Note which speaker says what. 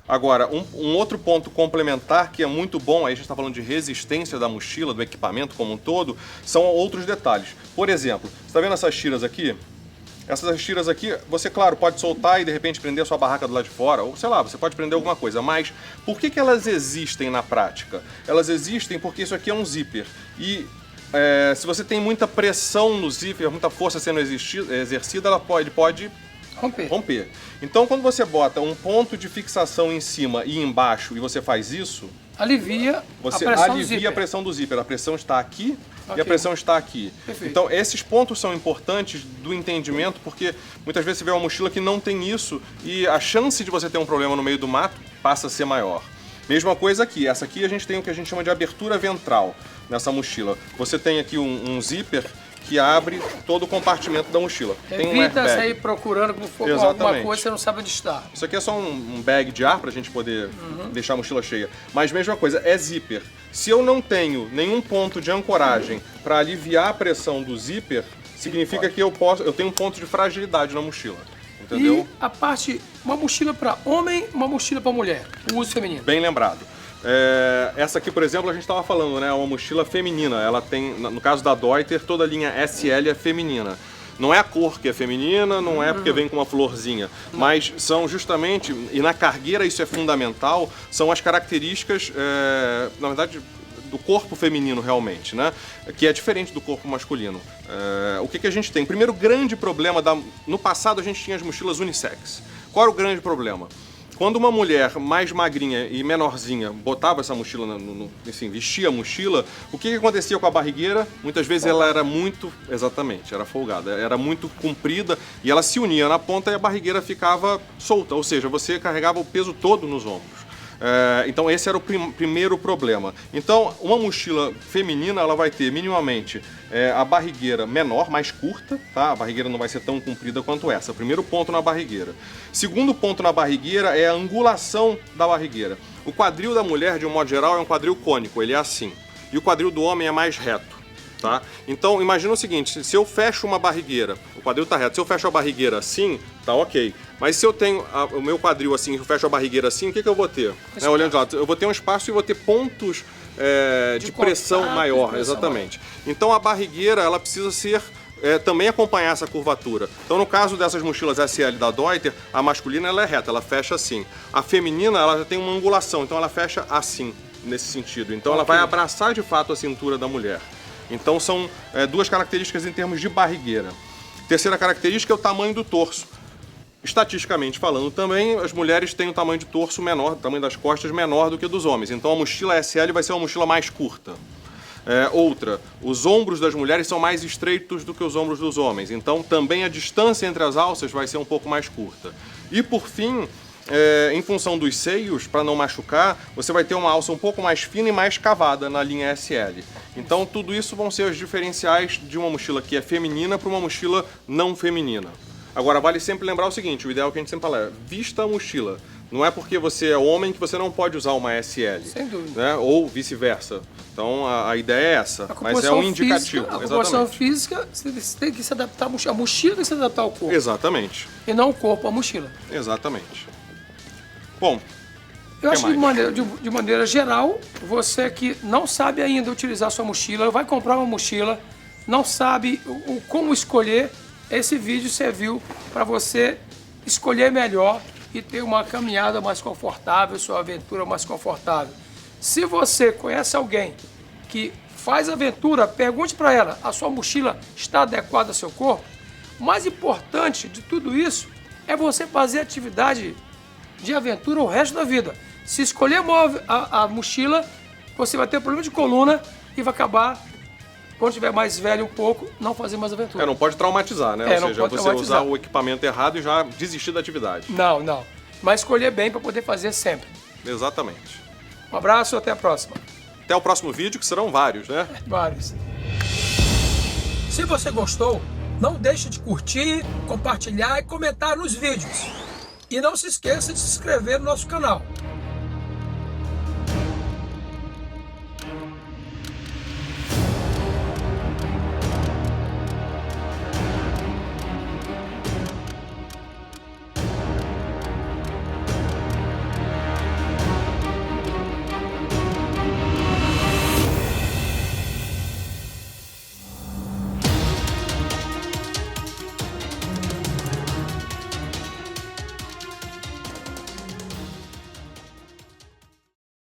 Speaker 1: Agora, um outro ponto complementar que é muito bom, aí a gente está falando de resistência da mochila, do equipamento como um todo, são outros detalhes. Por exemplo, você está vendo essas tiras aqui? Essas tiras aqui, você, claro, pode soltar e de repente prender a sua barraca do lado de fora, ou sei lá, você pode prender alguma coisa, mas por que elas existem na prática? Elas existem porque isso aqui é um zíper e se você tem muita pressão no zíper, muita força sendo exercida, ela pode romper. Então, quando você bota um ponto de fixação em cima e embaixo e você faz isso, você alivia a pressão do zíper. A pressão está aqui e a pressão está aqui.
Speaker 2: Perfeito.
Speaker 1: Então, esses pontos são importantes do entendimento, porque muitas vezes você vê uma mochila que não tem isso e a chance de você ter um problema no meio do mato passa a ser maior. Mesma coisa aqui. Essa aqui a gente tem o que a gente chama de abertura ventral nessa mochila. Você tem aqui um zíper que abre todo o compartimento da mochila. Tem um
Speaker 2: Evita
Speaker 1: airbag.
Speaker 2: sair procurando como for alguma coisa, você não sabe onde está.
Speaker 1: Isso aqui é só um bag de ar para a gente poder deixar a mochila cheia. Mas mesma coisa, é zíper. Se eu não tenho nenhum ponto de ancoragem para aliviar a pressão do zíper, significa que eu tenho um ponto de fragilidade na mochila. Entendeu?
Speaker 2: E a parte, uma mochila para homem, uma mochila para mulher, o uso feminino.
Speaker 1: Bem lembrado. Essa aqui, por exemplo, a gente estava falando, né? É uma mochila feminina. Ela tem, no caso da Deuter, toda a linha SL é feminina. Não é a cor que é feminina, não é porque vem com uma florzinha, mas são justamente, e na cargueira isso é fundamental, são as características, na verdade, do corpo feminino realmente, né? Que é diferente do corpo masculino. O que a gente tem? Primeiro grande problema, no passado a gente tinha as mochilas unissex. Qual era o grande problema? Quando uma mulher mais magrinha e menorzinha botava essa mochila, assim, vestia a mochila, o que acontecia com a barrigueira? Muitas vezes ela era muito, exatamente, era folgada, era muito comprida e ela se unia na ponta e a barrigueira ficava solta, ou seja, você carregava o peso todo nos ombros. Então esse era o primeiro problema. Então uma mochila feminina ela vai ter minimamente a barrigueira menor, mais curta, tá? A barrigueira não vai ser tão comprida quanto essa. Primeiro ponto na barrigueira. Segundo ponto na barrigueira é a angulação da barrigueira. O quadril da mulher, de um modo geral, é um quadril cônico, ele é assim. E o quadril do homem é mais reto. Tá? Então imagina o seguinte, se eu fecho uma barrigueira, o quadril está reto, se eu fecho a barrigueira assim, tá ok. Mas se eu tenho o meu quadril assim, eu fecho a barrigueira assim, o que eu vou ter? Olhando de lado, eu vou ter um espaço e vou ter pontos de pressão maior, exatamente. Então a barrigueira ela precisa ser também acompanhar essa curvatura. Então no caso dessas mochilas SL da Deuter, a masculina ela é reta, ela fecha assim. A feminina ela já tem uma angulação, então ela fecha assim, nesse sentido. Então ela vai abraçar de fato a cintura da mulher. Então são duas características em termos de barrigueira. Terceira característica é o tamanho do torso. Estatisticamente falando também, as mulheres têm um tamanho de torso menor, o tamanho das costas menor do que dos homens. Então a mochila SL vai ser uma mochila mais curta. Outra, os ombros das mulheres são mais estreitos do que os ombros dos homens. Então também a distância entre as alças vai ser um pouco mais curta. E por fim, em função dos seios, para não machucar, você vai ter uma alça um pouco mais fina e mais cavada na linha SL. Então tudo isso vão ser os diferenciais de uma mochila que é feminina para uma mochila não feminina. Agora vale sempre lembrar o seguinte, o ideal que a gente sempre fala é, vista a mochila. Não é porque você é homem que você não pode usar uma SL.
Speaker 2: Sem dúvida.
Speaker 1: Né? Ou vice-versa. Então a ideia é essa, mas é um indicativo.
Speaker 2: A composição física, você tem que se adaptar, a mochila tem que se adaptar ao corpo.
Speaker 1: Exatamente.
Speaker 2: E não o corpo à mochila.
Speaker 1: Exatamente. Bom,
Speaker 2: eu acho que de maneira geral, você que não sabe ainda utilizar sua mochila, vai comprar uma mochila, não sabe como escolher, esse vídeo serviu para você escolher melhor e ter uma caminhada mais confortável, sua aventura mais confortável. Se você conhece alguém que faz aventura, pergunte para ela, a sua mochila está adequada ao seu corpo? O mais importante de tudo isso é você fazer atividade de aventura o resto da vida. Se escolher a mochila, você vai ter problema de coluna e vai acabar, quando estiver mais velho um pouco, não fazer mais aventura.
Speaker 1: Não pode traumatizar, né? Ou seja, você usar o equipamento errado e já desistir da atividade.
Speaker 2: Não. Mas escolher bem para poder fazer sempre.
Speaker 1: Exatamente.
Speaker 2: Um abraço e até a próxima.
Speaker 1: Até o próximo vídeo, que serão vários, né?
Speaker 2: Vários. Se você gostou, não deixe de curtir, compartilhar e comentar nos vídeos. E não se esqueça de se inscrever no nosso canal.